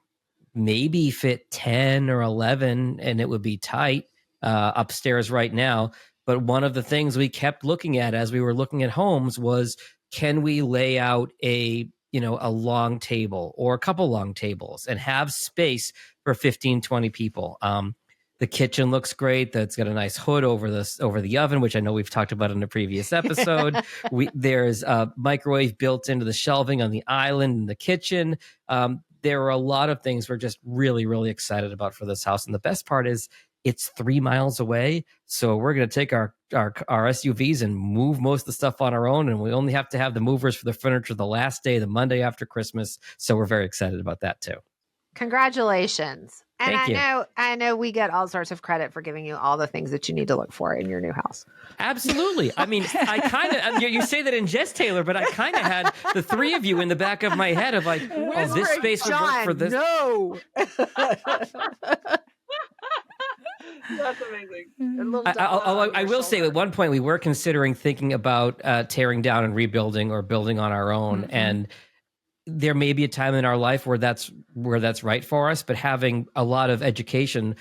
maybe fit 10 or 11 and it would be tight upstairs right now. But one of the things we kept looking at as we were looking at homes was, can we lay out a long table or a couple long tables and have space for 15, 20 people? The kitchen looks great. That's got a nice hood over the oven, which I know we've talked about in a previous episode. There's a microwave built into the shelving on the island in the kitchen. There are a lot of things we're just really, really excited about for this house. And the best part is it's 3 miles away. So we're going to take our SUVs and move most of the stuff on our own. And we only have to have the movers for the furniture the last day, the Monday after Christmas. So we're very excited about that too. Congratulations. And Thank you. I know we get all sorts of credit for giving you all the things that you need to look for in your new house. Absolutely. I mean, I kind of, you say that in jest, Taylor, but I kind of had the three of you in the back of my head of like, this space would work for this. No. That's amazing. I will say at one point we were considering thinking about tearing down and rebuilding or building on our own. And there may be a time in our life where that's right for us, but having a lot of education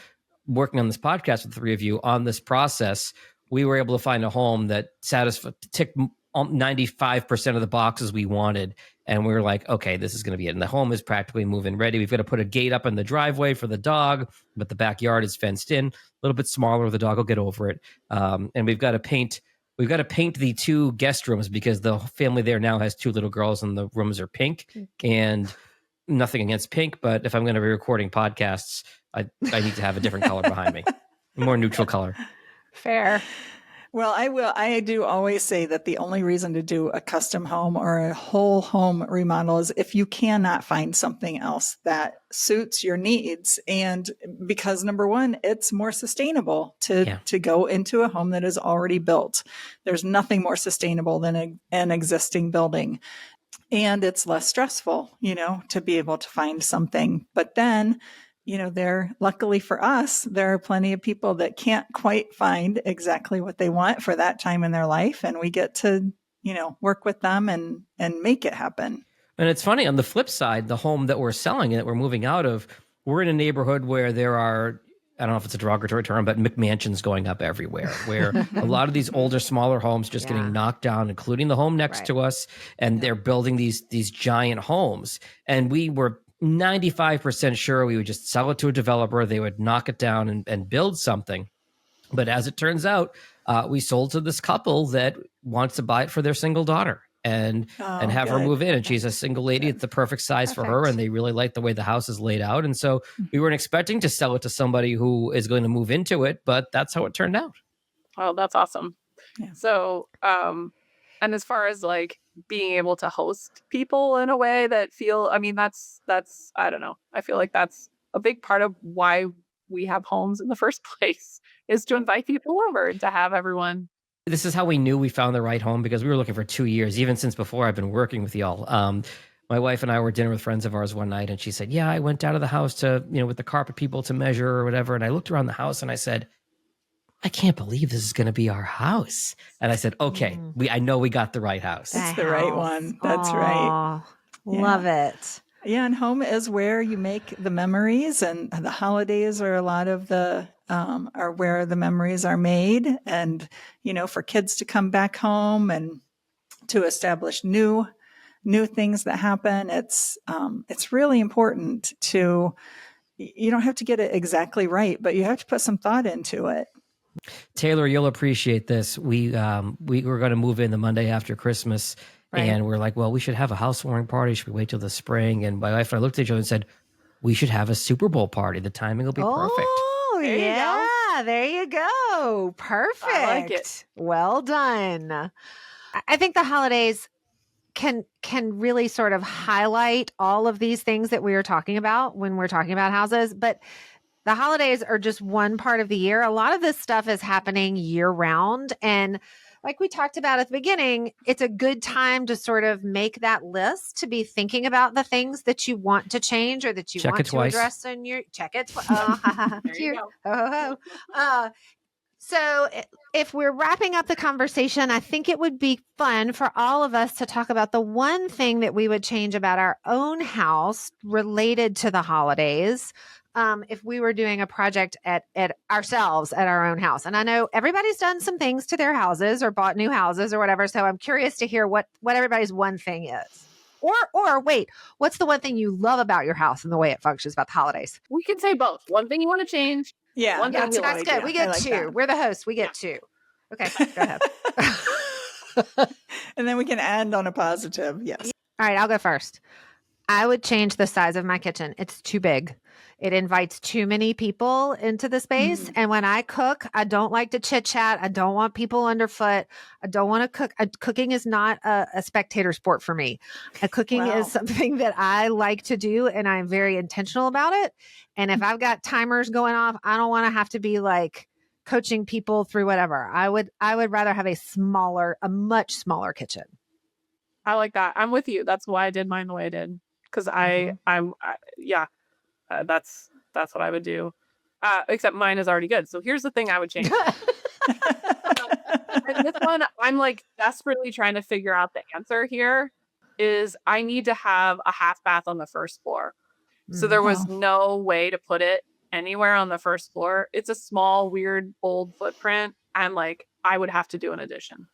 working on this podcast with the three of you on this process, we were able to find a home that ticked 95% of the boxes we wanted. And we were like, okay, this is going to be it. And the home is practically move-in ready. We've got to put a gate up in the driveway for the dog, but the backyard is fenced in, a little bit smaller. The dog will get over it. And we've got to paint the 2 guest rooms because the family there now has 2 little girls and the rooms are pink. And nothing against pink, but if I'm going to be recording podcasts, I need to have a different color behind me, a more neutral color. Fair. Well, I do always say that the only reason to do a custom home or a whole home remodel is if you cannot find something else that suits your needs. And because number one, it's more sustainable to go into a home that is already built. There's nothing more sustainable than an existing building. And it's less stressful, to be able to find something. But then, luckily for us, there are plenty of people that can't quite find exactly what they want for that time in their life. And we get to, work with them and make it happen. And it's funny, on the flip side, the home that we're selling, that we're moving out of, we're in a neighborhood where there are, I don't know if it's a derogatory term, but McMansions going up everywhere, where a lot of these older, smaller homes just getting knocked down, including the home next to us. And they're building these giant homes. And we were 95% sure we would just sell it to a developer. They would knock it down and build something. But as it turns out, we sold to this couple that wants to buy it for their single daughter and have her move in. And she's a single lady. It's the perfect size for her. And they really like the way the house is laid out. And so we weren't expecting to sell it to somebody who is going to move into it, but that's how it turned out. Oh, that's awesome. Yeah. So, and as far as like being able to host people in a way that that's, I don't know. I feel like that's a big part of why we have homes in the first place, is to invite people over and to have everyone. This is how we knew we found the right home, because we were looking for 2 years, even since before I've been working with y'all. My wife and I were at dinner with friends of ours one night, and she said, I went out of the house to, with the carpet people to measure or whatever. And I looked around the house and I said, I can't believe this is going to be our house. And I said, okay, I know we got the right house. It's the right one. That's right. Love it. Yeah. And home is where you make the memories, and the holidays are a lot of are where the memories are made. And, for kids to come back home and to establish new things that happen. It's really important you don't have to get it exactly right, but you have to put some thought into it. Taylor, you'll appreciate this. We were going to move in the Monday after Christmas, and we're like, well, we should have a housewarming party. Should we wait till the spring? And my wife and I looked at each other and said, we should have a Super Bowl party. The timing will be perfect. Oh, there you go. Perfect. I like it. Well done. I think the holidays can really sort of highlight all of these things that we are talking about when we're talking about houses, but the holidays are just one part of the year. A lot of this stuff is happening year round. And like we talked about at the beginning, it's a good time to sort of make that list, to be thinking about the things that you want to change or that you want to address in your check it. Cute. So if we're wrapping up the conversation, I think it would be fun for all of us to talk about the one thing that we would change about our own house related to the holidays. If we were doing a project at ourselves at our own house. And I know everybody's done some things to their houses or bought new houses or whatever. So I'm curious to hear what everybody's one thing is. Or wait, what's the one thing you love about your house and the way it functions about the holidays? We can say both. One thing you want to change. Yeah, one that's good. We get like two. That. We're the hosts. We get two. Okay, go ahead. And then we can end on a positive. Yes. All right, I'll go first. I would change the size of my kitchen. It's too big. It invites too many people into the space. Mm-hmm. And when I cook, I don't like to chit chat. I don't want people underfoot. I don't want to cook. Cooking is not a spectator sport for me. Cooking is something that I like to do, and I'm very intentional about it. And if I've got timers going off, I don't want to have to be like coaching people through whatever. I would rather have a much smaller kitchen. I like that. I'm with you. That's why I did mine the way I did. Because that's what I would do. Except mine is already good. So here's the thing I would change. And this one, I'm like desperately trying to figure out the answer here. Is I need to have a half bath on the first floor. So there was no way to put it anywhere on the first floor. It's a small, weird, old footprint. And like, I would have to do an addition.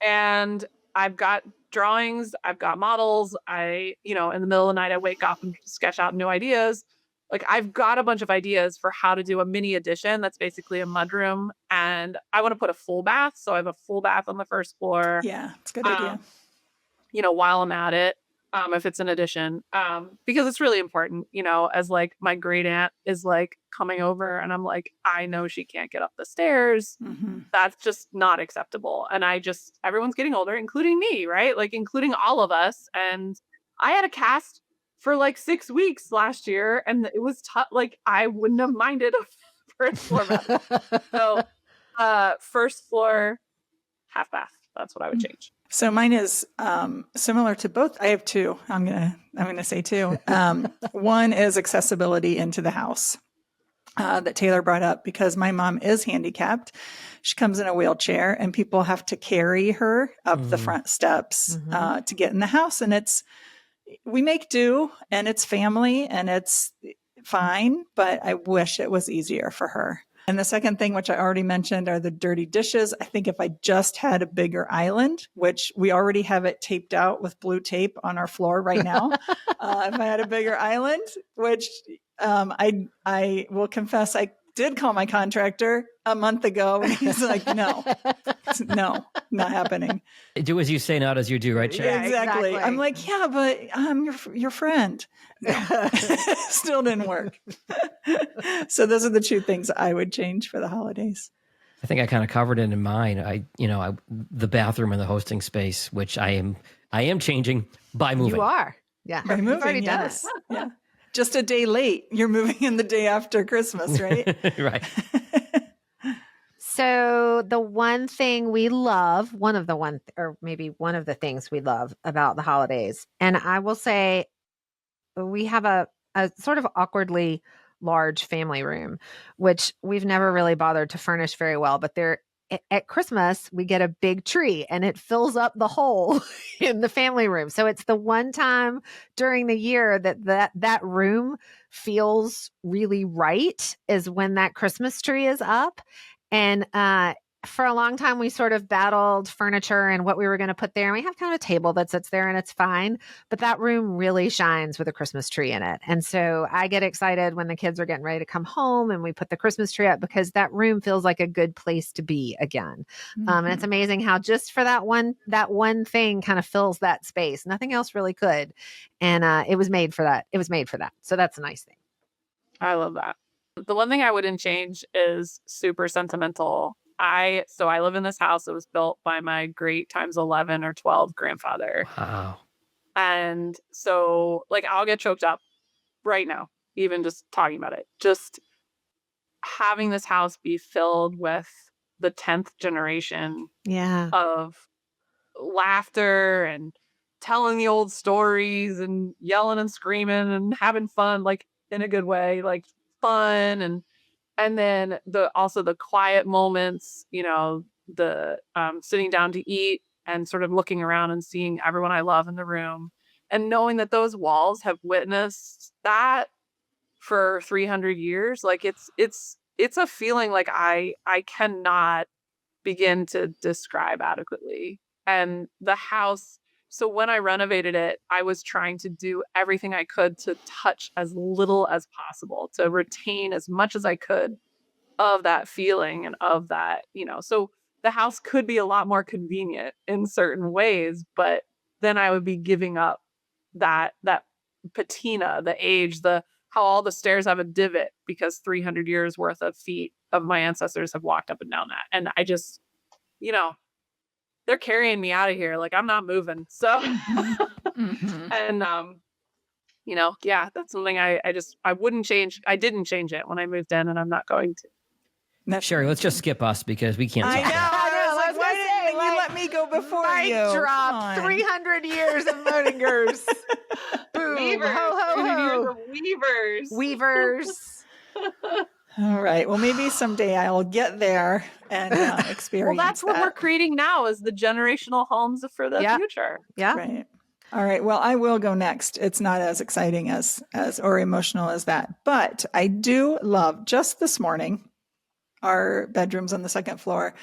And I've got drawings, I've got models. In the middle of the night, I wake up and sketch out new ideas. Like I've got a bunch of ideas for how to do a mini addition that's basically a mudroom. And I want to put a full bath. So I have a full bath on the first floor. Yeah, it's a good idea. While I'm at it, if it's an addition, because it's really important, as like my great aunt is like coming over and I'm like, I know she can't get up the stairs. That's just not acceptable. And everyone's getting older, including me, right? Like including all of us. And I had a cast for like 6 weeks last year and it was tough. Like I wouldn't have minded a first floor bath. So first floor, half bath. That's what I would change. So mine is similar to both. I have two. I'm gonna say two. One is accessibility into the house that Taylor brought up because my mom is handicapped. She comes in a wheelchair, and people have to carry her up the front steps to get in the house. And we make do, and it's family, and it's fine. But I wish it was easier for her. And the second thing, which I already mentioned, are the dirty dishes. I think if I just had a bigger island, which we already have it taped out with blue tape on our floor right now, if I had a bigger island, which I will confess, I did call my contractor a month ago, and he's like, no, not happening. Do as you say, not as you do, right, Chad? Yeah, exactly. I'm like, yeah, but I'm your friend. No. Still didn't work. So those are the two things I would change for the holidays. I think I kind of covered it in mine. The bathroom and the hosting space, which I am changing by moving. You are. Yeah. By moving, you've already done yes. it. Yeah. Just a day late. You're moving in the day after Christmas, right? Right. So the one thing we love, one of the things we love about the holidays, and I will say we have a sort of awkwardly large family room, which we've never really bothered to furnish very well, but at Christmas, we get a big tree and it fills up the hole in the family room. So it's the one time during the year that room feels really right is when that Christmas tree is up. And for a long time, we sort of battled furniture and what we were going to put there. And we have kind of a table that sits there and it's fine. But that room really shines with a Christmas tree in it. And so I get excited when the kids are getting ready to come home and we put the Christmas tree up because that room feels like a good place to be again. And it's amazing how just for that one thing kind of fills that space. Nothing else really could. And it was made for that. It was made for that. So that's a nice thing. I love that. The one thing I wouldn't change is super sentimental. I live in this house that was built by my great times 11 or 12 grandfather. Wow. And so like I'll get choked up right now, even just talking about it. Just having this house be filled with the 10th generation of laughter and telling the old stories and yelling and screaming and having fun, like in a good way, like fun and then the quiet moments, the sitting down to eat and sort of looking around and seeing everyone I love in the room and knowing that those walls have witnessed that for 300 years. Like it's a feeling like I cannot begin to describe adequately. And the house, so when I renovated it, I was trying to do everything I could to touch as little as possible, to retain as much as I could of that feeling and of that, so the house could be a lot more convenient in certain ways, but then I would be giving up that patina, the age, how all the stairs have a divot because 300 years worth of feet of my ancestors have walked up and down that. And I just, they're carrying me out of here. Like I'm not moving. So, and, that's something I wouldn't change. I didn't change it when I moved in and I'm not going to. Sherry, let's just skip us because we can't I talk know. about it. I was like, why didn't you let me go before you? Drop 300 years of Motingers. Boom. Weavers. Ho, ho, 300 years ho. of weavers. Weavers. All right. Well, maybe someday I'll get there and experience Well, that's what that. we're creating now is the generational homes for the future. Yeah. Right. All right. Well, I will go next. It's not as exciting as or emotional as that, but I do love just this morning, our bedrooms on the second floor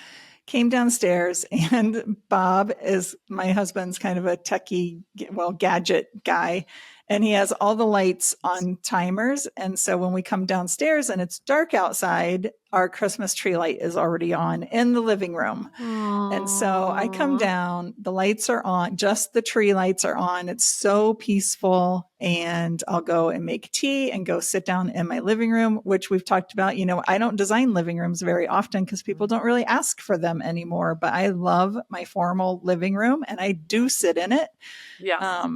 came downstairs, and Bob is my husband's kind of a techie, gadget guy. And he has all the lights on timers. And so when we come downstairs and it's dark outside, our Christmas tree light is already on in the living room. Aww. And so I come down, the lights are on, just the tree lights are on. It's so peaceful. And I'll go and make tea and go sit down in my living room, which we've talked about. I don't design living rooms very often because people don't really ask for them anymore. But I love my formal living room, and I do sit in it. Yeah.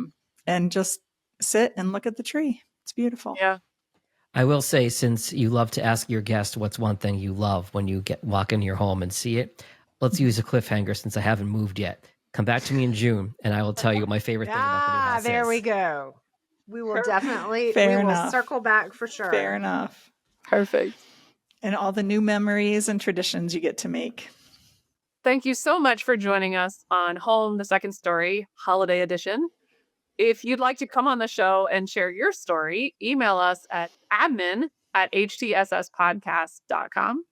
And just sit and look at the tree. It's beautiful. Yeah. I will say, since you love to ask your guest what's one thing you love when you walk into your home and see it, let's use a cliffhanger since I haven't moved yet. Come back to me in June, and I will tell you what my favorite thing about the new house there is. we go. We will definitely Fair we will enough. circle back for sure. Fair enough. Perfect. And all the new memories and traditions you get to make. Thank you so much for joining us on Home, the Second Story Holiday Edition. If you'd like to come on the show and share your story, email us at admin@htsspodcast.com.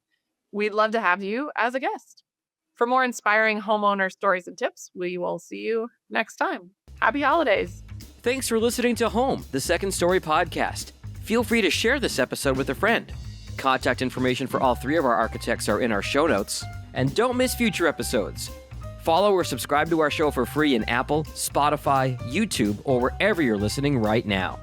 We'd love to have you as a guest. For more inspiring homeowner stories and tips, we will see you next time. Happy holidays. Thanks for listening to Home, the Second Story podcast. Feel free to share this episode with a friend. Contact information for all three of our architects are in our show notes. And don't miss future episodes. Follow or subscribe to our show for free in Apple, Spotify, YouTube, or wherever you're listening right now.